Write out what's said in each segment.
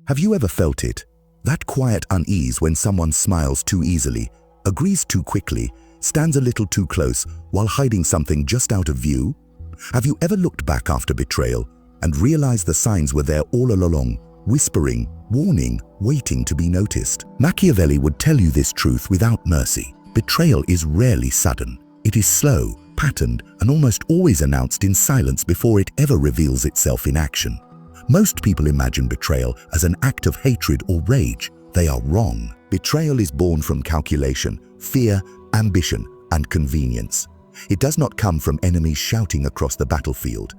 Have you ever felt it? That quiet unease when someone smiles too easily, agrees too quickly, stands a little too close while hiding something just out of view? Have you ever looked back after betrayal and realized the signs were there all along, whispering, warning, waiting to be noticed? Machiavelli would tell you this truth without mercy. Betrayal is rarely sudden. It is slow, patterned, and almost always announced in silence before it ever reveals itself in action. Most people imagine betrayal as an act of hatred or rage. They are wrong. Betrayal is born from calculation, fear, ambition, and convenience. It does not come from enemies shouting across the battlefield.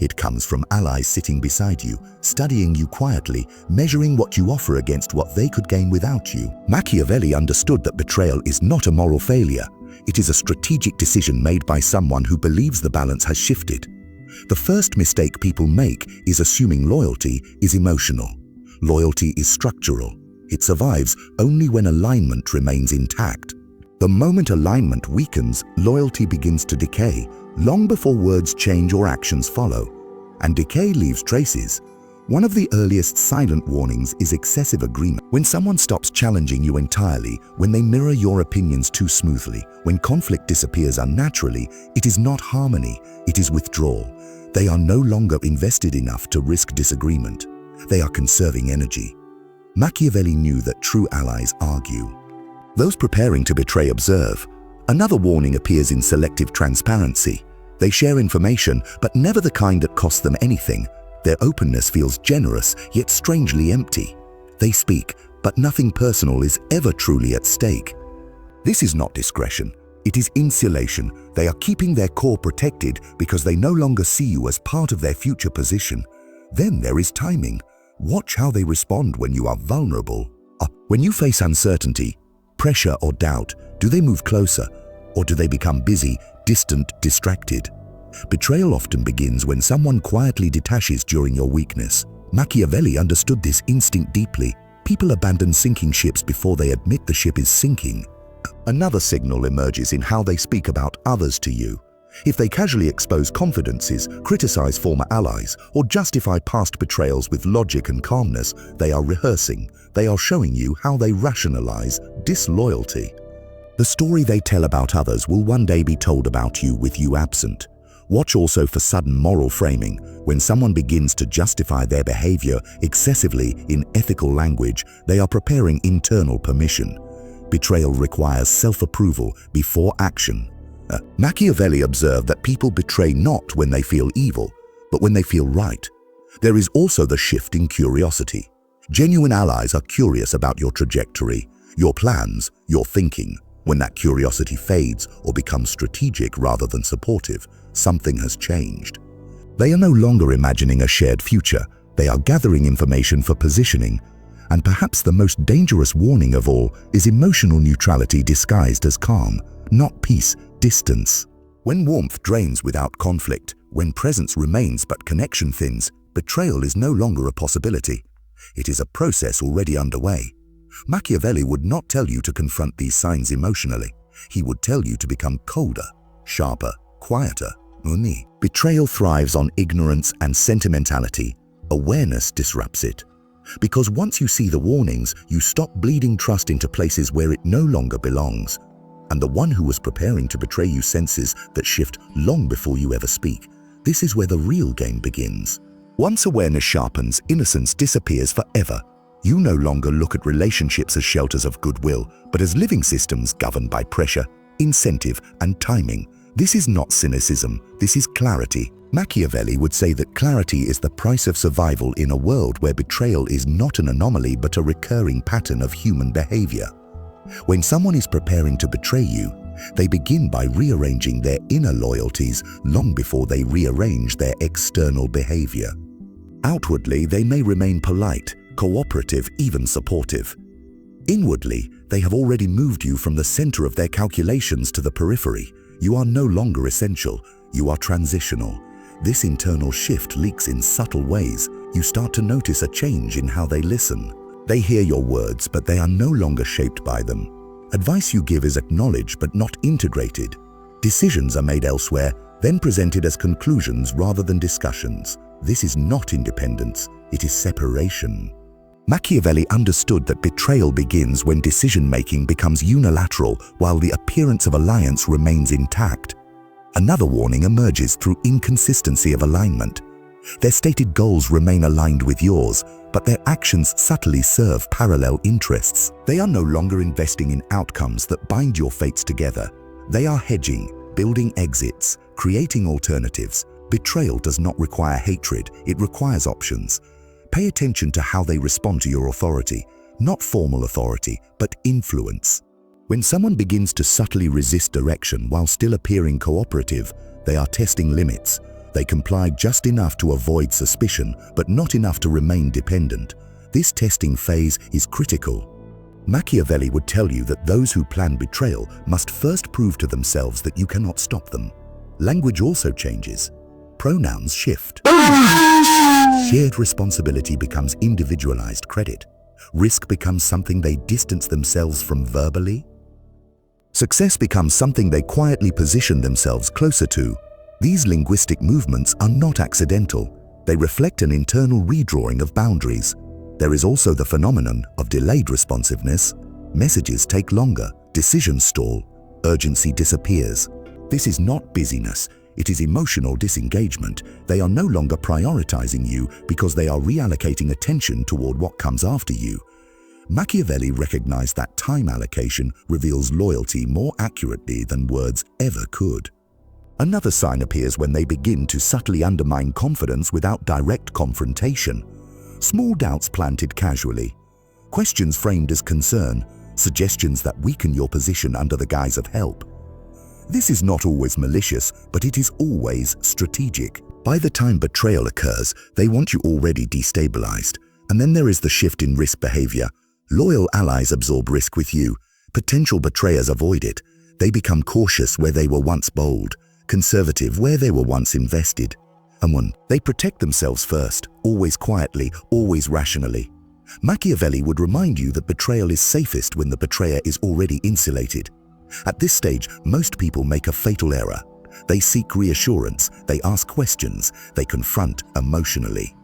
It comes from allies sitting beside you, studying you quietly, measuring what you offer against what they could gain without you. Machiavelli understood that betrayal is not a moral failure. It is a strategic decision made by someone who believes the balance has shifted. The first mistake people make is assuming loyalty is emotional. Loyalty is structural. It survives only when alignment remains intact. The moment alignment weakens, loyalty begins to decay, long before words change or actions follow. And decay leaves traces. One of the earliest silent warnings is excessive agreement. When someone stops challenging you entirely, when they mirror your opinions too smoothly, when conflict disappears unnaturally, it is not harmony, it is withdrawal. They are no longer invested enough to risk disagreement. They are conserving energy. Machiavelli knew that true allies argue. Those preparing to betray observe. Another warning appears in selective transparency. They share information, but never the kind that costs them anything. Their openness feels generous, yet strangely empty. They speak, but nothing personal is ever truly at stake. This is not discretion. It is insulation. They are keeping their core protected because they no longer see you as part of their future position. Then there is timing. Watch how they respond when you are vulnerable. When you face uncertainty, pressure or doubt, do they move closer, or do they become busy, distant, distracted? Betrayal often begins when someone quietly detaches during your weakness. Machiavelli understood this instinct deeply. People abandon sinking ships before they admit the ship is sinking. Another signal emerges in how they speak about others to you. If they casually expose confidences, criticize former allies, or justify past betrayals with logic and calmness, they are rehearsing. They are showing you how they rationalize disloyalty. The story they tell about others will one day be told about you with you absent. Watch also for sudden moral framing. When someone begins to justify their behavior excessively in ethical language, they are preparing internal permission. Betrayal requires self-approval before action. Machiavelli observed that people betray not when they feel evil, but when they feel right. There is also the shift in curiosity. Genuine allies are curious about your trajectory, your plans, your thinking. When that curiosity fades or becomes strategic rather than supportive, something has changed. They are no longer imagining a shared future. They are gathering information for positioning. And perhaps the most dangerous warning of all is emotional neutrality disguised as calm, not peace, distance. When warmth drains without conflict, when presence remains but connection thins, betrayal is no longer a possibility. It is a process already underway. Machiavelli would not tell you to confront these signs emotionally. He would tell you to become colder, sharper, quieter. Betrayal thrives on ignorance and sentimentality. Awareness disrupts it. Because once you see the warnings, you stop bleeding trust into places where it no longer belongs. And the one who was preparing to betray you senses that shift long before you ever speak. This is where the real game begins. Once awareness sharpens, innocence disappears forever. You no longer look at relationships as shelters of goodwill, but as living systems governed by pressure, incentive, and timing. This is not cynicism, this is clarity. Machiavelli would say that clarity is the price of survival in a world where betrayal is not an anomaly but a recurring pattern of human behavior. When someone is preparing to betray you, they begin by rearranging their inner loyalties long before they rearrange their external behavior. Outwardly, they may remain polite, cooperative, even supportive. Inwardly, they have already moved you from the center of their calculations to the periphery. You are no longer essential, you are transitional. This internal shift leaks in subtle ways. You start to notice a change in how they listen. They hear your words, but they are no longer shaped by them. Advice you give is acknowledged but not integrated. Decisions are made elsewhere, then presented as conclusions rather than discussions. This is not independence, it is separation. Machiavelli understood that betrayal begins when decision-making becomes unilateral while the appearance of alliance remains intact. Another warning emerges through inconsistency of alignment. Their stated goals remain aligned with yours, but their actions subtly serve parallel interests. They are no longer investing in outcomes that bind your fates together. They are hedging, building exits, creating alternatives. Betrayal does not require hatred, it requires options. Pay attention to how they respond to your authority, not formal authority, but influence. When someone begins to subtly resist direction while still appearing cooperative, they are testing limits. They comply just enough to avoid suspicion, but not enough to remain dependent. This testing phase is critical. Machiavelli would tell you that those who plan betrayal must first prove to themselves that you cannot stop them. Language also changes. Pronouns shift. Shared responsibility becomes individualized credit. Risk becomes something they distance themselves from verbally. Success becomes something they quietly position themselves closer to. These linguistic movements are not accidental. They reflect an internal redrawing of boundaries. There is also the phenomenon of delayed responsiveness. Messages take longer, decisions stall, urgency disappears. This is not busyness. It is emotional disengagement. They are no longer prioritizing you because they are reallocating attention toward what comes after you. Machiavelli recognized that time allocation reveals loyalty more accurately than words ever could. Another sign appears when they begin to subtly undermine confidence without direct confrontation. Small doubts planted casually, questions framed as concern, suggestions that weaken your position under the guise of help. This is not always malicious, but it is always strategic. By the time betrayal occurs, they want you already destabilized. And then there is the shift in risk behavior. Loyal allies absorb risk with you. Potential betrayers avoid it. They become cautious where they were once bold, conservative where they were once invested. And when they protect themselves first, always quietly, always rationally. Machiavelli would remind you that betrayal is safest when the betrayer is already insulated. At this stage, most people make a fatal error. They seek reassurance, they ask questions, they confront emotionally.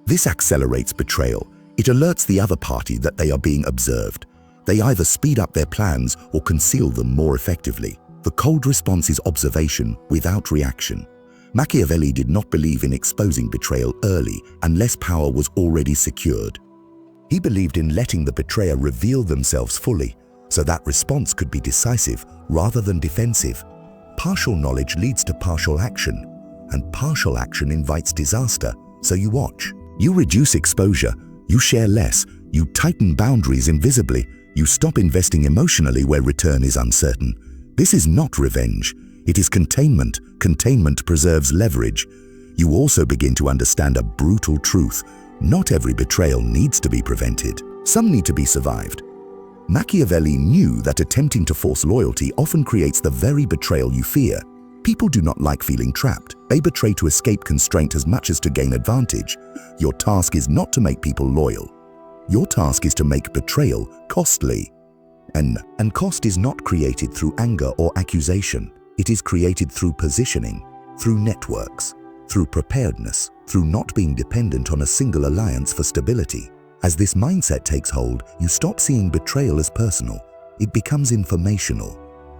This accelerates betrayal. It alerts the other party that they are being observed. They either speed up their plans or conceal them more effectively. The cold response is observation without reaction. Machiavelli did not believe in exposing betrayal early unless power was already secured. He believed in letting the betrayer reveal themselves fully, so that response could be decisive rather than defensive. Partial knowledge leads to partial action, and partial action invites disaster, so you watch. You reduce exposure, you share less, you tighten boundaries invisibly, you stop investing emotionally where return is uncertain. This is not revenge, it is containment. Containment preserves leverage. You also begin to understand a brutal truth. Not every betrayal needs to be prevented. Some need to be survived. Machiavelli knew that attempting to force loyalty often creates the very betrayal you fear. People do not like feeling trapped. They betray to escape constraint as much as to gain advantage. Your task is not to make people loyal. Your task is to make betrayal costly. And cost is not created through anger or accusation. It is created through positioning, through networks, through preparedness, through not being dependent on a single alliance for stability. As this mindset takes hold, you stop seeing betrayal as personal. It becomes informational.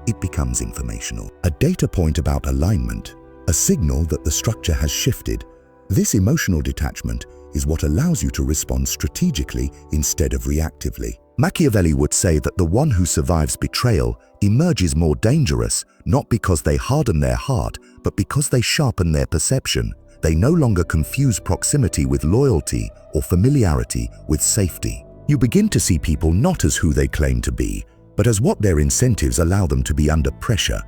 It becomes informational. A data point about alignment, a signal that the structure has shifted. This emotional detachment is what allows you to respond strategically instead of reactively. Machiavelli would say that the one who survives betrayal emerges more dangerous, not because they harden their heart, but because they sharpen their perception. They no longer confuse proximity with loyalty or familiarity with safety. You begin to see people not as who they claim to be, but as what their incentives allow them to be under pressure.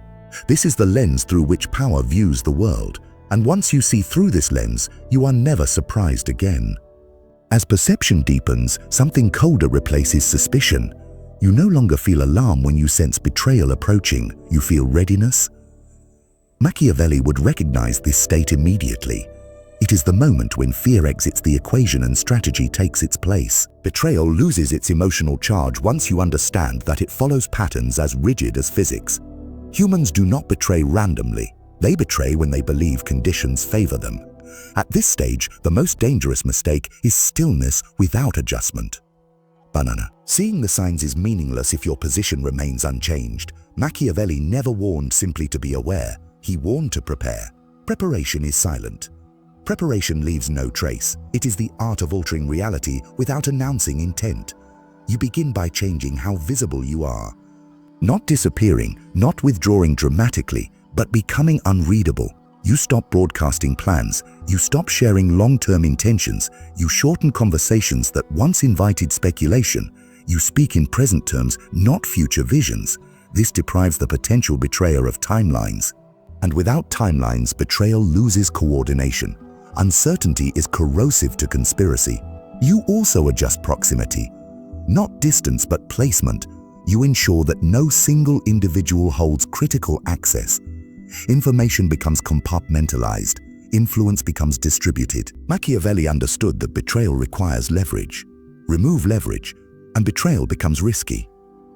This is the lens through which power views the world, and once you see through this lens, you are never surprised again. As perception deepens, something colder replaces suspicion. You no longer feel alarm when you sense betrayal approaching, you feel readiness. Machiavelli would recognize this state immediately. It is the moment when fear exits the equation and strategy takes its place. Betrayal loses its emotional charge once you understand that it follows patterns as rigid as physics. Humans do not betray randomly. They betray when they believe conditions favor them. At this stage, the most dangerous mistake is stillness without adjustment. Banana. Seeing the signs is meaningless if your position remains unchanged. Machiavelli never warned simply to be aware. He warned to prepare. Preparation is silent. Preparation leaves no trace. It is the art of altering reality without announcing intent. You begin by changing how visible you are. Not disappearing, not withdrawing dramatically, but becoming unreadable. You stop broadcasting plans. You stop sharing long-term intentions. You shorten conversations that once invited speculation. You speak in present terms, not future visions. This deprives the potential betrayer of timelines. And without timelines, betrayal loses coordination. Uncertainty is corrosive to conspiracy. You also adjust proximity. Not distance, but placement. You ensure that no single individual holds critical access. Information becomes compartmentalized. Influence becomes distributed. Machiavelli understood that betrayal requires leverage. Remove leverage, and betrayal becomes risky.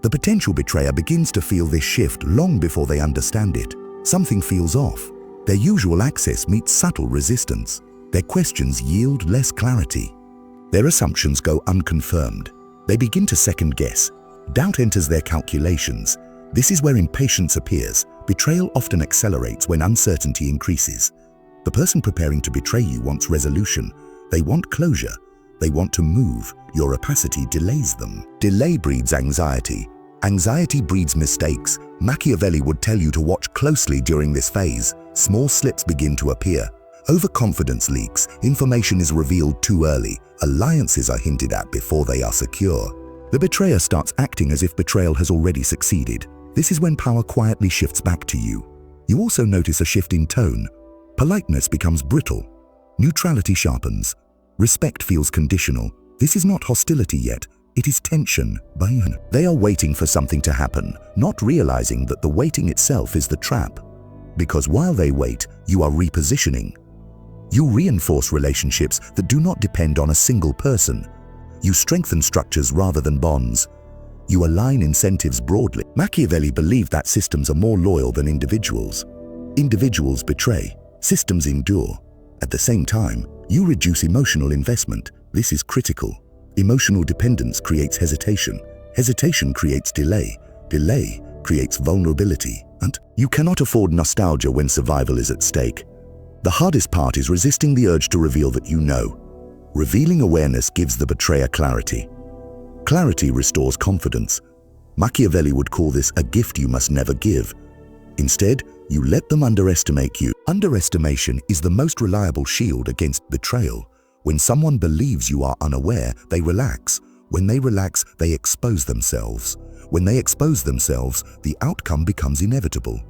The potential betrayer begins to feel this shift long before they understand it. Something feels off. Their usual access meets subtle resistance. Their questions yield less clarity. Their assumptions go unconfirmed. They begin to second guess. Doubt enters their calculations. This is where impatience appears. Betrayal often accelerates when uncertainty increases. The person preparing to betray you wants resolution. They want closure. They want to move. Your opacity delays them. Delay breeds anxiety. Anxiety breeds mistakes. Machiavelli would tell you to watch closely during this phase. Small slips begin to appear. Overconfidence leaks. Information is revealed too early. Alliances are hinted at before they are secure. The betrayer starts acting as if betrayal has already succeeded. This is when power quietly shifts back to you. You also notice a shift in tone. Politeness becomes brittle. Neutrality sharpens. Respect feels conditional. This is not hostility yet. It is tension. They are waiting for something to happen, not realizing that the waiting itself is the trap. Because while they wait, you are repositioning. You reinforce relationships that do not depend on a single person. You strengthen structures rather than bonds. You align incentives broadly. Machiavelli believed that systems are more loyal than individuals. Individuals betray. Systems endure. At the same time, you reduce emotional investment. This is critical. Emotional dependence creates hesitation. Hesitation creates delay. Delay creates vulnerability. And you cannot afford nostalgia when survival is at stake. The hardest part is resisting the urge to reveal that you know. Revealing awareness gives the betrayer clarity. Clarity restores confidence. Machiavelli would call this a gift you must never give. Instead, you let them underestimate you. Underestimation is the most reliable shield against betrayal. When someone believes you are unaware, they relax. When they relax, they expose themselves. When they expose themselves, the outcome becomes inevitable.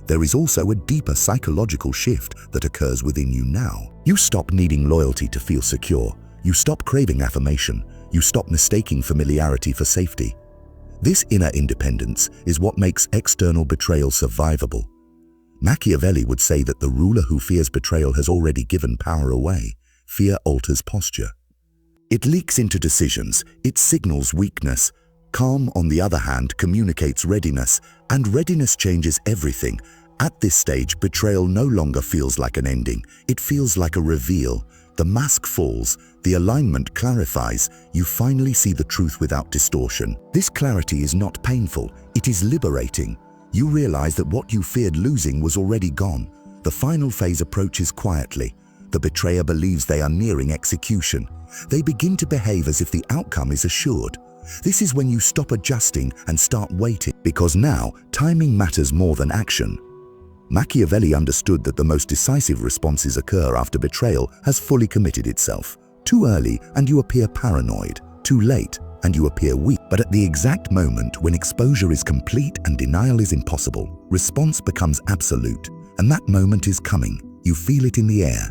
There is also a deeper psychological shift that occurs within you now. You stop needing loyalty to feel secure. You stop craving affirmation. You stop mistaking familiarity for safety. This inner independence is what makes external betrayal survivable. Machiavelli would say that the ruler who fears betrayal has already given power away. Fear alters posture. It leaks into decisions. It signals weakness. Calm, on the other hand, communicates readiness, and readiness changes everything. At this stage, betrayal no longer feels like an ending. It feels like a reveal. The mask falls, the alignment clarifies. You finally see the truth without distortion. This clarity is not painful. It is liberating. You realize that what you feared losing was already gone. The final phase approaches quietly. The betrayer believes they are nearing execution. They begin to behave as if the outcome is assured. This is when you stop adjusting and start waiting, because now timing matters more than action. Machiavelli understood that the most decisive responses occur after betrayal has fully committed itself. Too early and you appear paranoid. Too late and you appear weak. But at the exact moment when exposure is complete and denial is impossible, response becomes absolute. And that moment is coming. You feel it in the air.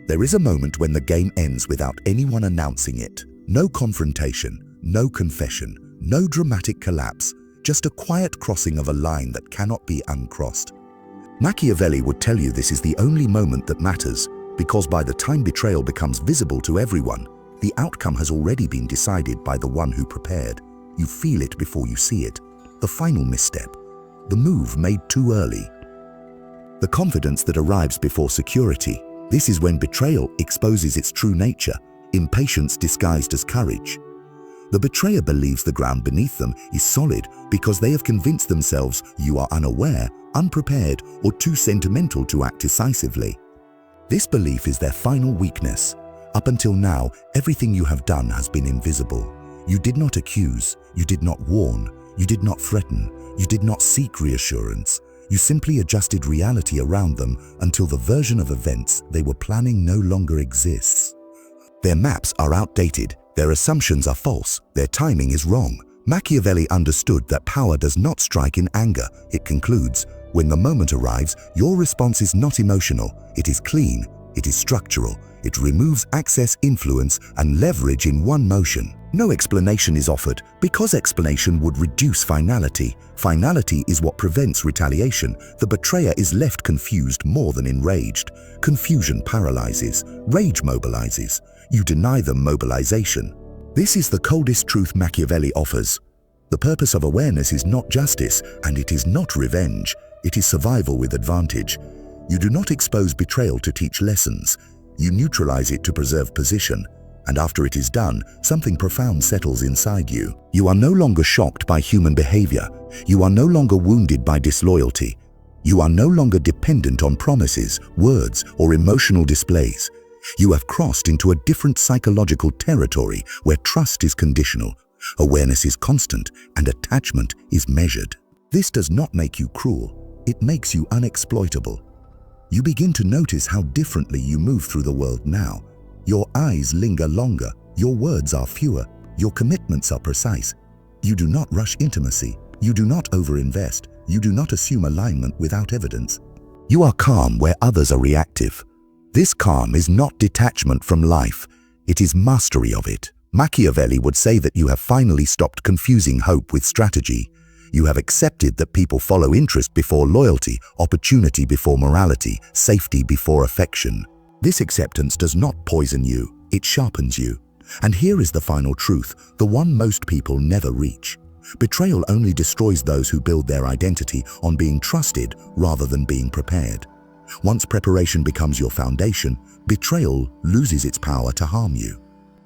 There is a moment when the game ends without anyone announcing it. No confrontation, no confession, no dramatic collapse, just a quiet crossing of a line that cannot be uncrossed. Machiavelli would tell you this is the only moment that matters, because by the time betrayal becomes visible to everyone, the outcome has already been decided by the one who prepared. You feel it before you see it. The final misstep. The move made too early. The confidence that arrives before security. This is when betrayal exposes its true nature, impatience disguised as courage. The betrayer believes the ground beneath them is solid because they have convinced themselves you are unaware, unprepared, or too sentimental to act decisively. This belief is their final weakness. Up until now, everything you have done has been invisible. You did not accuse, you did not warn, you did not threaten, you did not seek reassurance. You simply adjusted reality around them until the version of events they were planning no longer exists. Their maps are outdated, their assumptions are false, their timing is wrong. Machiavelli understood that power does not strike in anger. It concludes, when the moment arrives, your response is not emotional, it is clean, it is structural. It removes access, influence, and leverage in one motion. No explanation is offered because explanation would reduce finality. Finality is what prevents retaliation. The betrayer is left confused more than enraged. Confusion paralyzes, rage mobilizes. You deny them mobilization. This is the coldest truth Machiavelli offers. The purpose of awareness is not justice, and it is not revenge. It is survival with advantage. You do not expose betrayal to teach lessons. You neutralize it to preserve position, and after it is done, something profound settles inside you. You are no longer shocked by human behavior. You are no longer wounded by disloyalty. You are no longer dependent on promises, words, or emotional displays. You have crossed into a different psychological territory where trust is conditional, awareness is constant, and attachment is measured. This does not make you cruel. It makes you unexploitable. You begin to notice how differently you move through the world now. Your eyes linger longer, your words are fewer, your commitments are precise. You do not rush intimacy, you do not overinvest, you do not assume alignment without evidence. You are calm where others are reactive. This calm is not detachment from life, it is mastery of it. Machiavelli would say that you have finally stopped confusing hope with strategy. You have accepted that people follow interest before loyalty, opportunity before morality, safety before affection. This acceptance does not poison you, it sharpens you. And here is the final truth, the one most people never reach. Betrayal only destroys those who build their identity on being trusted rather than being prepared. Once preparation becomes your foundation, betrayal loses its power to harm you.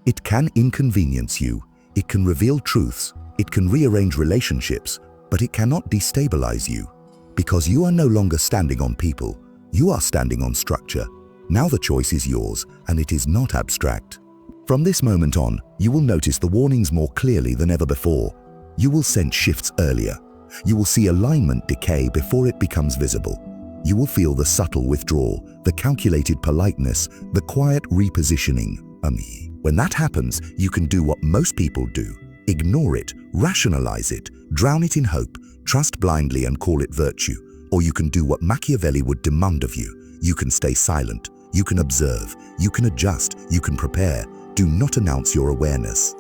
It can inconvenience you, it can reveal truths, it can rearrange relationships, but it cannot destabilize you, because you are no longer standing on people, you are standing on structure. Now the choice is yours, and it is not abstract. From this moment on, you will notice the warnings more clearly than ever before. You will sense shifts earlier. You will see alignment decay before it becomes visible. You will feel the subtle withdrawal, the calculated politeness, the quiet repositioning. When that happens, you can do what most people do. Ignore it, rationalize it, drown it in hope, trust blindly and call it virtue. Or you can do what Machiavelli would demand of you. You can stay silent, you can observe, you can adjust, you can prepare. Do not announce your awareness.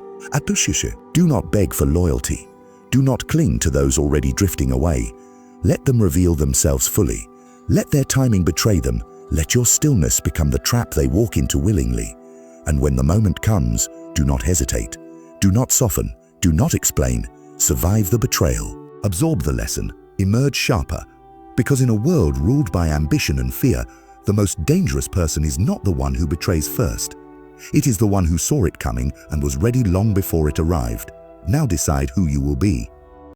Do not beg for loyalty. Do not cling to those already drifting away. Let them reveal themselves fully. Let their timing betray them. Let your stillness become the trap they walk into willingly. And when the moment comes, do not hesitate. Do not soften. Do not explain. Survive the betrayal. Absorb the lesson. Emerge sharper. Because in a world ruled by ambition and fear, the most dangerous person is not the one who betrays first. It is the one who saw it coming and was ready long before it arrived. Now decide who you will be.